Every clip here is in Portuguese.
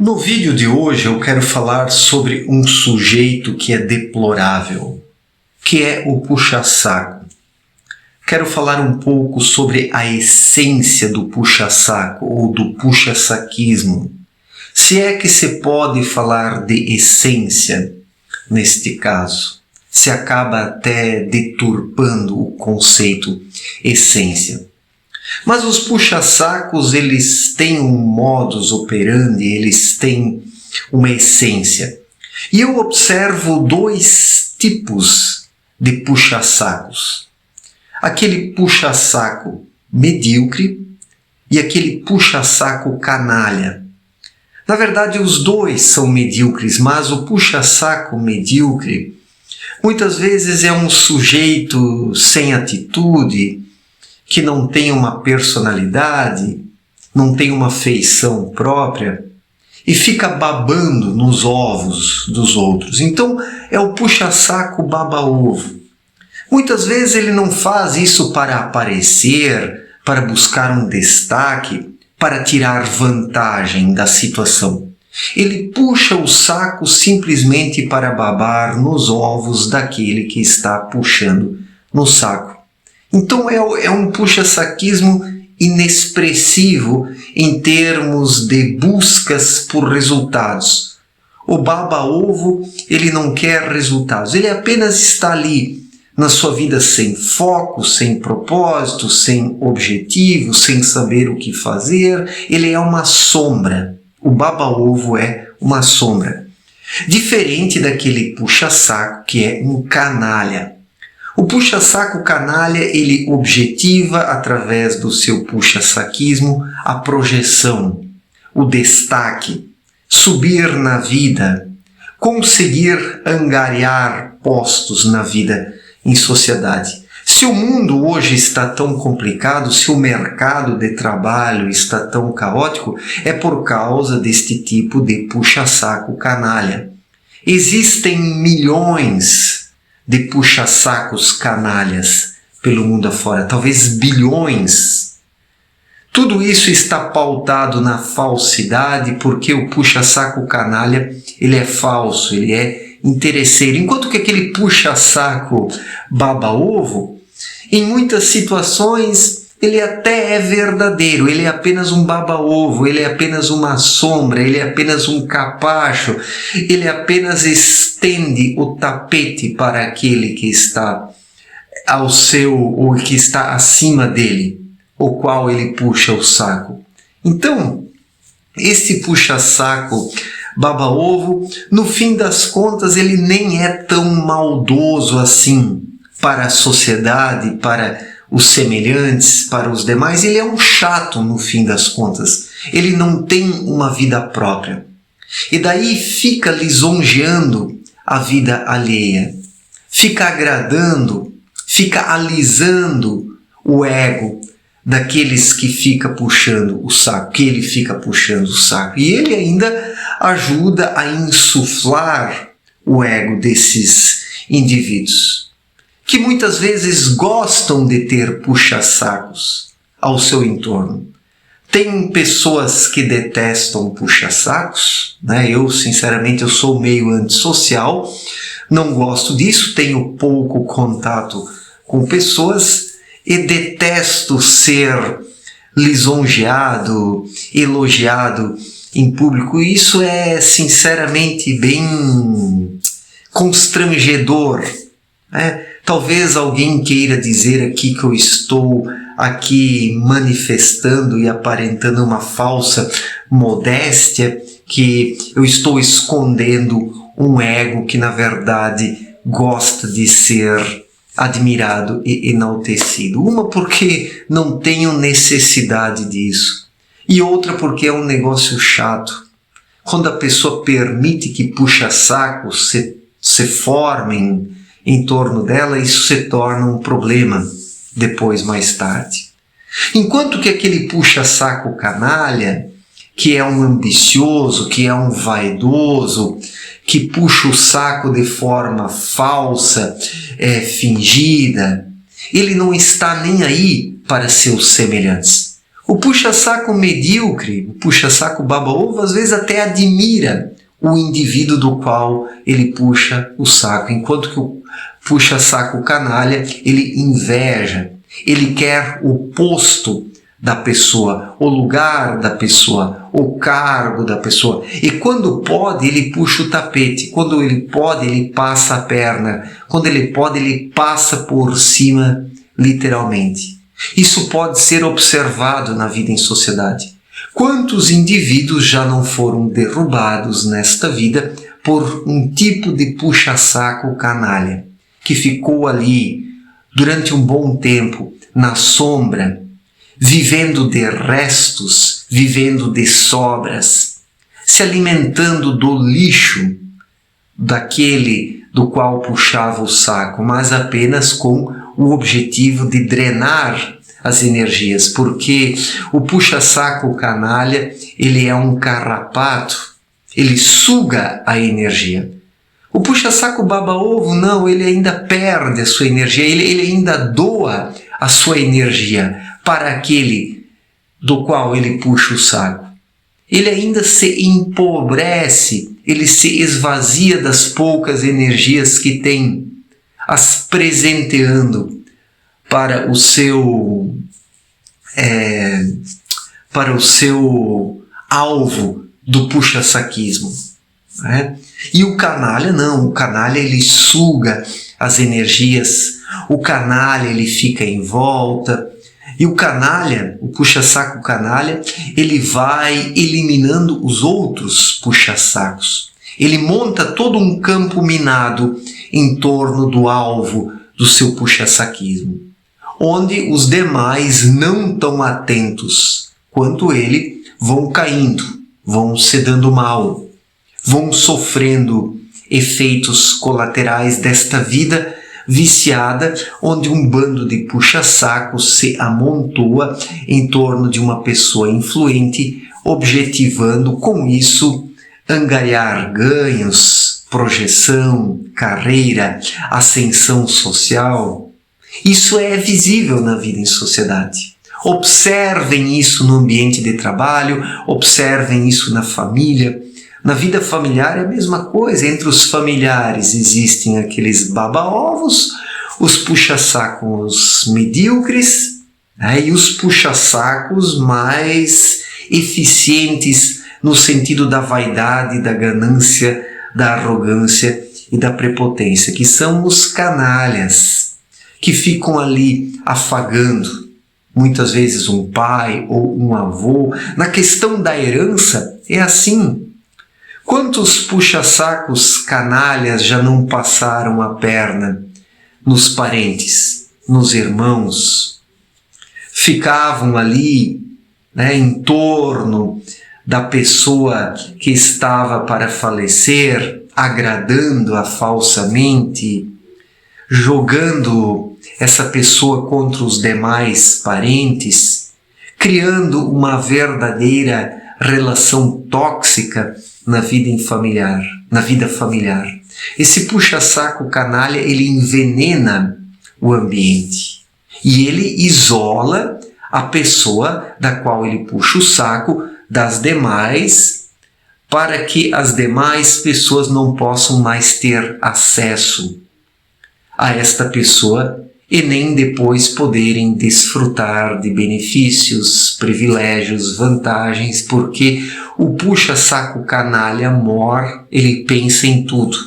No vídeo de hoje eu quero falar sobre um sujeito que é deplorável, que é o puxa-saco. Quero falar um pouco sobre a essência do puxa-saco ou do puxa-saquismo. Se é que se pode falar de essência neste caso, se acaba até deturpando o conceito essência. Mas os puxa-sacos, eles têm um modus operandi, eles têm uma essência. E eu observo dois tipos de puxa-sacos. Aquele puxa-saco medíocre e aquele puxa-saco canalha. Na verdade, os dois são medíocres, mas o puxa-saco medíocre muitas vezes é um sujeito sem atitude, que não tem uma personalidade, não tem uma feição própria e fica babando nos ovos dos outros. Então é o puxa-saco baba-ovo. Muitas vezes ele não faz isso para aparecer, para buscar um destaque, para tirar vantagem da situação. Ele puxa o saco simplesmente para babar nos ovos daquele que está puxando no saco. Então é um puxa-saquismo inexpressivo em termos de buscas por resultados. O baba-ovo, ele não quer resultados, ele apenas está ali na sua vida sem foco, sem propósito, sem objetivo, sem saber o que fazer. Ele é uma sombra. O baba-ovo é uma sombra. Diferente daquele puxa-saco que é um canalha. O puxa-saco canalha, ele objetiva, através do seu puxa-saquismo, a projeção, o destaque, subir na vida, conseguir angariar postos na vida em sociedade. Se o mundo hoje está tão complicado, se o mercado de trabalho está tão caótico, é por causa deste tipo de puxa-saco canalha. Existem milhões de puxa-sacos canalhas pelo mundo afora, talvez bilhões. Tudo isso está pautado na falsidade, porque o puxa-saco canalha, ele é falso, ele é interesseiro. Enquanto que aquele puxa-saco baba-ovo, em muitas situações, ele até é verdadeiro, ele é apenas um baba-ovo, ele é apenas uma sombra, ele é apenas um capacho, ele apenas estende o tapete para aquele que está ao seu, ou que está acima dele, o qual ele puxa o saco. Então, esse puxa-saco baba-ovo, no fim das contas, ele nem é tão maldoso assim para a sociedade, para os semelhantes, para os demais. Ele é um chato no fim das contas. Ele não tem uma vida própria. E daí fica lisonjeando a vida alheia. Fica agradando, fica alisando o ego daqueles que fica puxando o saco, que ele fica puxando o saco. E ele ainda ajuda a insuflar o ego desses indivíduos, que muitas vezes gostam de ter puxa-sacos ao seu entorno. Tem pessoas que detestam puxa-sacos, né? Eu, sinceramente, eu sou meio antissocial, não gosto disso, tenho pouco contato com pessoas e detesto ser lisonjeado, elogiado em público. Isso é, sinceramente, bem constrangedor, né? Talvez alguém queira dizer aqui que eu estou aqui manifestando e aparentando uma falsa modéstia, que eu estou escondendo um ego que, na verdade, gosta de ser admirado e enaltecido. Uma porque não tenho necessidade disso, e outra porque é um negócio chato. Quando a pessoa permite que puxa-sacos se formem em torno dela, isso se torna um problema depois, mais tarde. Enquanto que aquele puxa-saco canalha, que é um ambicioso, que é um vaidoso, que puxa o saco de forma falsa, fingida, ele não está nem aí para seus semelhantes. O O puxa-saco medíocre, o puxa-saco baba-ovo, às vezes até admira o indivíduo do qual ele puxa o saco, enquanto que o puxa-saco canalha, ele inveja, ele quer o posto da pessoa, o lugar da pessoa, o cargo da pessoa. E quando pode, ele puxa o tapete. Quando ele pode, ele passa a perna. Quando ele pode, ele passa por cima, literalmente. Isso pode ser observado na vida em sociedade. Quantos indivíduos já não foram derrubados nesta vida por um tipo de puxa-saco canalha, que ficou ali durante um bom tempo na sombra, vivendo de restos, vivendo de sobras, se alimentando do lixo daquele do qual puxava o saco, mas apenas com o objetivo de drenar as energias, porque o puxa-saco canalha, ele é um carrapato, ele suga a energia. O puxa-saco baba-ovo, não, ele ainda perde a sua energia, ele ainda doa a sua energia para aquele do qual ele puxa o saco. Ele ainda se empobrece, ele se esvazia das poucas energias que tem, as presenteando para o seu alvo do puxa-saquismo. Né? E o canalha não, o canalha ele suga as energias, o canalha ele fica em volta, e o canalha, o puxa-saco canalha, ele vai eliminando os outros puxa-sacos. Ele monta todo um campo minado em torno do alvo do seu puxa-saquismo, onde os demais não tão atentos quanto ele vão caindo, vão se dando mal, vão sofrendo efeitos colaterais desta vida viciada, onde um bando de puxa-sacos se amontoa em torno de uma pessoa influente, objetivando com isso angariar ganhos, projeção, carreira, ascensão social. Isso é visível na vida em sociedade. Observem isso no ambiente de trabalho, observem isso na família. Na vida familiar é a mesma coisa. Entre os familiares existem aqueles baba-ovos, os puxa-sacos medíocres, né, e os puxa-sacos mais eficientes no sentido da vaidade, da ganância, da arrogância e da prepotência, que são os canalhas, que ficam ali afagando, muitas vezes um pai ou um avô. Na questão da herança é assim. Quantos puxa-sacos canalhas já não passaram a perna nos parentes, nos irmãos? Ficavam ali, né, em torno da pessoa que estava para falecer, agradando-a falsamente, jogando essa pessoa contra os demais parentes, criando uma verdadeira relação tóxica na vida familiar. Esse puxa-saco canalha, ele envenena o ambiente e ele isola a pessoa da qual ele puxa o saco das demais, para que as demais pessoas não possam mais ter acesso a esta pessoa e nem depois poderem desfrutar de benefícios, privilégios, vantagens, porque o puxa-saco canalha mor, ele pensa em tudo.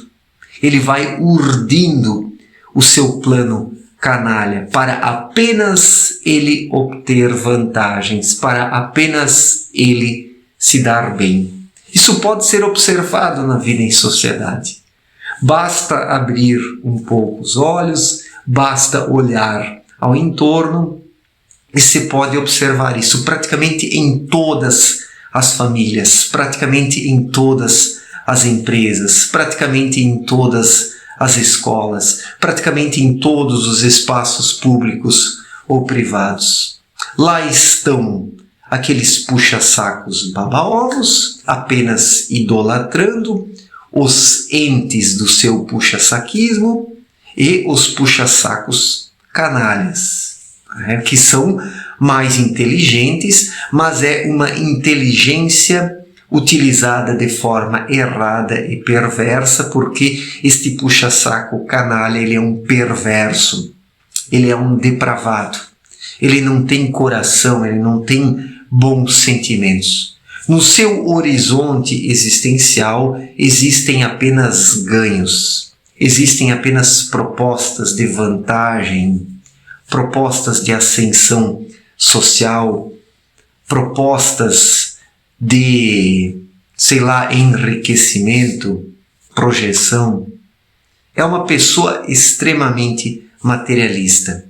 Ele vai urdindo o seu plano canalha para apenas ele obter vantagens, para apenas ele se dar bem. Isso pode ser observado na vida em sociedade. Basta abrir um pouco os olhos, basta olhar ao entorno e se pode observar isso praticamente em todas as famílias, praticamente em todas as empresas, praticamente em todas as escolas, praticamente em todos os espaços públicos ou privados. Lá estão aqueles puxa-sacos baba-ovos, apenas idolatrando os entes do seu puxa-saquismo, e os puxa-sacos canalhas, que são mais inteligentes, mas é uma inteligência utilizada de forma errada e perversa, porque este puxa-saco canalha, ele é um perverso, ele é um depravado, ele não tem coração, ele não tem bons sentimentos. No seu horizonte existencial existem apenas ganhos, existem apenas propostas de vantagem, propostas de ascensão social, propostas de, enriquecimento, projeção. É uma pessoa extremamente materialista,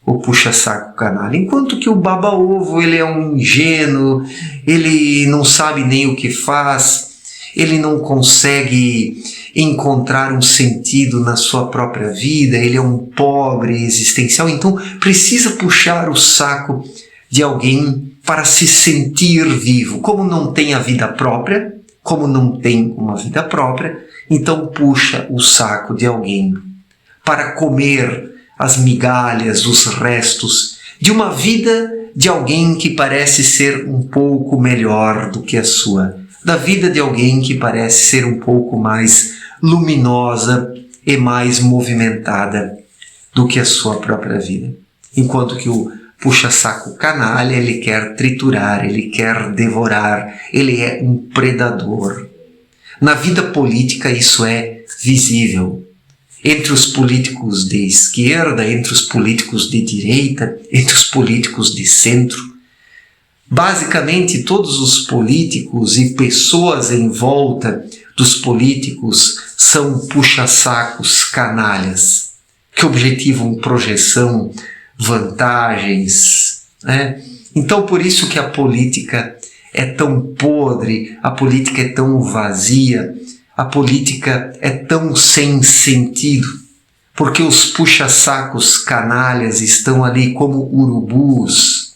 o puxa-saco canalha. Enquanto que o baba-ovo, ele é um ingênuo, ele não sabe nem o que faz, ele não consegue encontrar um sentido na sua própria vida, ele é um pobre existencial, então precisa puxar o saco de alguém para se sentir vivo. Como não tem a vida própria, então puxa o saco de alguém para comer as migalhas, os restos de uma vida de alguém que parece ser um pouco melhor do que a sua, da vida de alguém que parece ser um pouco mais luminosa e mais movimentada do que a sua própria vida. Enquanto que o puxa-saco canalha, ele quer triturar, ele quer devorar, ele é um predador. Na vida política isso é visível. Entre os políticos de esquerda, entre os políticos de direita, entre os políticos de centro, basicamente todos os políticos e pessoas em volta dos políticos são puxa-sacos canalhas, que objetivam projeção, vantagens, né? Então por isso que a política é tão podre, a política é tão vazia, a política é tão sem sentido, porque os puxa-sacos canalhas estão ali como urubus,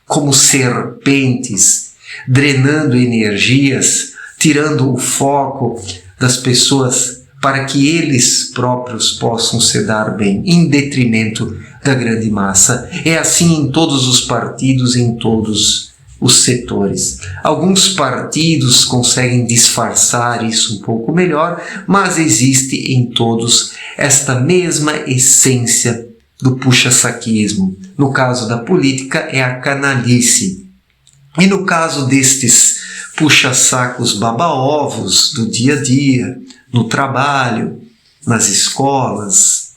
como serpentes, drenando energias, tirando o foco das pessoas para que eles próprios possam se dar bem, em detrimento da grande massa. É assim em todos os partidos, em todos os setores. Alguns partidos conseguem disfarçar isso um pouco melhor, mas existe em todos esta mesma essência do puxa-saquismo. No caso da política é a canalice. E no caso destes puxa-sacos baba-ovos do dia a dia, no trabalho, nas escolas,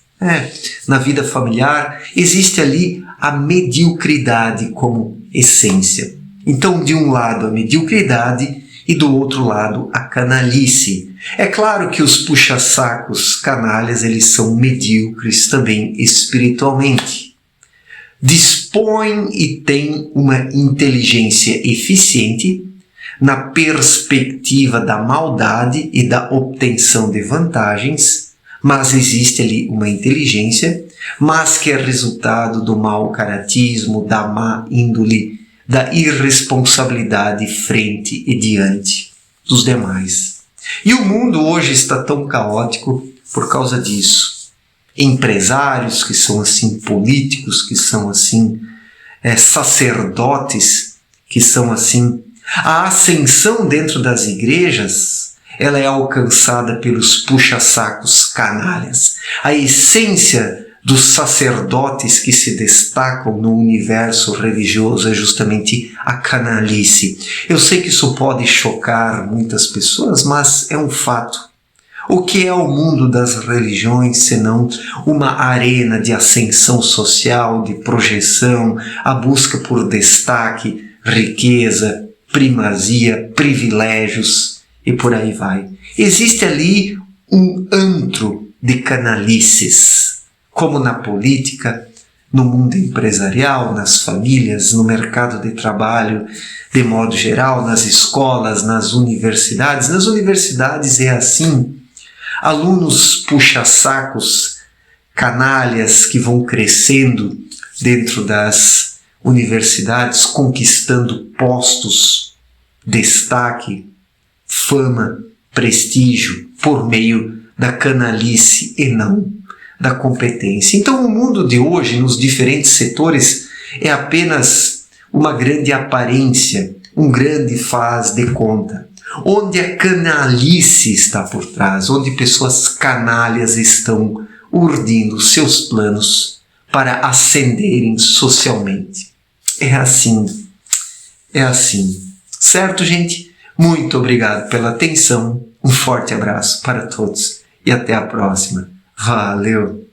na vida familiar, existe ali a mediocridade como essência. Então, de um lado, a mediocridade e do outro lado, a canalice. É claro que os puxa-sacos canalhas, eles são medíocres também espiritualmente. Dispõem e têm uma inteligência eficiente na perspectiva da maldade e da obtenção de vantagens, mas existe ali uma inteligência, mas que é resultado do mau caratismo, da má índole, da irresponsabilidade frente e diante dos demais. E o mundo hoje está tão caótico por causa disso. Empresários que são assim, políticos que são assim, sacerdotes que são assim. A ascensão dentro das igrejas, ela é alcançada pelos puxa-sacos canalhas. A essência dos sacerdotes que se destacam no universo religioso é justamente a canalice. Eu sei que isso pode chocar muitas pessoas, mas é um fato. O que é o mundo das religiões senão uma arena de ascensão social, de projeção, a busca por destaque, riqueza, primazia, privilégios e por aí vai. Existe ali um antro de canalices, como na política, no mundo empresarial, nas famílias, no mercado de trabalho, de modo geral, nas escolas, nas universidades. Nas universidades é assim. Alunos puxa-sacos, canalhas que vão crescendo dentro das universidades, conquistando postos, destaque, fama, prestígio, por meio da canalice e não da competência. Então, o mundo de hoje, nos diferentes setores, é apenas uma grande aparência, um grande faz de conta, onde a canalice está por trás, onde pessoas canalhas estão urdindo seus planos para ascenderem socialmente. É assim. Certo, gente? Muito obrigado pela atenção, um forte abraço para todos e até a próxima. Valeu!